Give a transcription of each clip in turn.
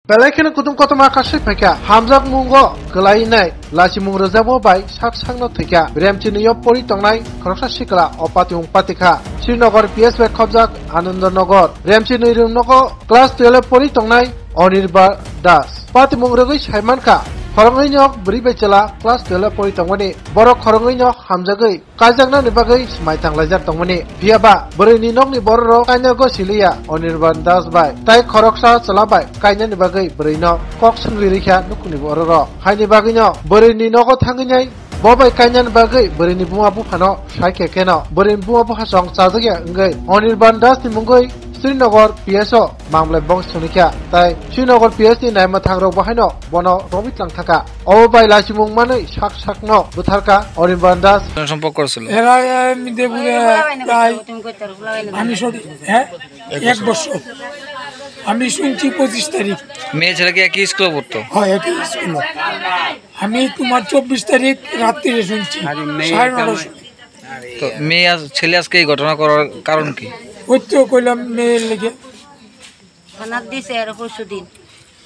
Belakina kutum kotoma kashi peka Hamjakmungo kelainai lasimung rezamo bai sak sangno thwikha remchini yo pori tongnai khoroksa sikla opatiung patikha Srinagar PS bai khobjak Anandanagar remchini rumnogo class 12 pori tongnai Anirban das patimung rogoi saimanka khorongoi nyok Bwrwi chela class 12 pori tongmani borok khorongoi nyok hamjagoi kajangna ni bagai smaitang lajar tongmani biaba Bwrwi nok ni borok kainago silia Anirban das bai tai khoroksa chalabai kaina ni bagai Bwrwi no kok sunglirikha nukuni bororo haini bagai no Bwrwi nogo thanginai bobai kaina ni bagai Bwrwi ni buma bufano saike keno Bwrwi buma bu hasong chajagya ngai Anirban das ni mungoi Srinagar PSO mamlai bong sunikha tai Srinagar PS ni naima thangrok bahaino bono robitlang thaka obai lasimung manai sak no butharka Anirban das সম্পর্ক করেছিল এরা দেবুরে প্রায় আমি এক বছর আমি শুনছি 25 তারিখ মেয়ে ছেলেকে একই স্কুলে পড়তো হয় একই স্কুলে আমি তোমার 24 তারিখ রাত্রিরে শুনছি 9:30 তো মেয়ে আর ছেলে আজকে এই ঘটনা করার কারণ কি ওই তো কইলাম মেয়ের লেগে থানাত দিছে আর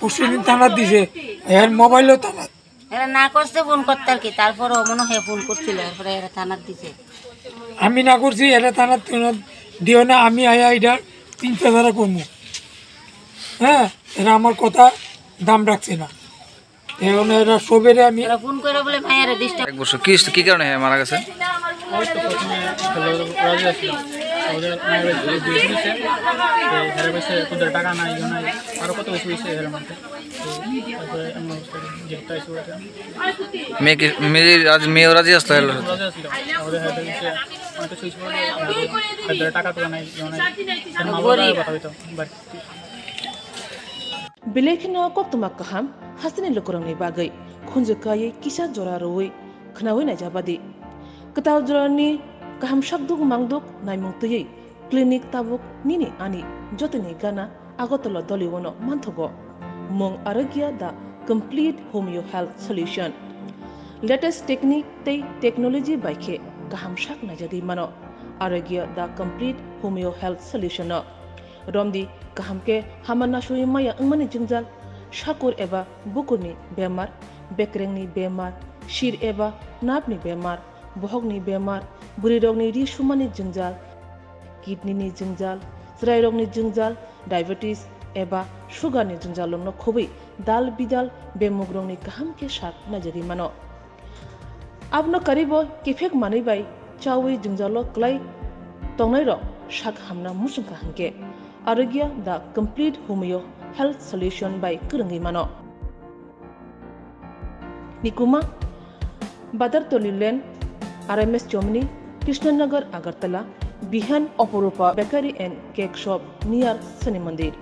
পরশুদিন থানাত দিছে এর মোবাইলও থানাত এরা না করছে ফোন করতে আর কি তারপরে মনে হয় ফোন করছিল তারপরে এরা থানাত দিছে আমি না করছি এরা থানাত দিও না আমি আয়া এটা 3,000 করবো হ্যাঁ এরা আমার কথা দাম রাখছে না এখন এরা সবেরে আমি ফোন করে বলে মায়েরা ডিস্টার্ব এক বছর কি কারণে মারা গেছে ওদের মায়ের দিয়ে দিয়েছে হেরে বসে তোদের টাকা নাই নাই আরো কত বেশি হয়েছে হেরে মাঠে তারপরে আমরা যেটা এসে মেয়ে রাজি আসলো ওদের হেরে বসে অনেক সুইচ করে টাকা তো নাই নাই কথা হইতো Belakina koktuma kaham hasini lokorongni bagai khunjukai kisa jora roi khnawai na jabadi ketaw jorani kaham shakduk mangduk naimung tuyei clinic tabuk nini ani jotini gana agotolo doliwono manthogo mong aragya da complete homeo health solution latest technique tei technology baikhe kaham shak na jadi mano aragya da complete homeo health solution no Romdi kahamke hamana shui maya angmani jingjal shakur eba bukurni bemar bekrengni bemar shir eba napni bemar bohogni bemar buri rogni ri shumani jingjal kidney ni jingjal srai rogni jingjal diabetes eba sugar ni jingjal lomno khobai dal bidal bemugrongni kahamke shak najari mano abno karibo kifek mani bai chawi jingjalo klai tongnai ro shak hamna musungka hanke Aragya the complete homeo health solution by Kurangi Mano. Nikuma Badar Tolilen RMS Germany Krishnanagar Agartala Bihan Oporupa Bakery and Cake Shop near Sani Mandir.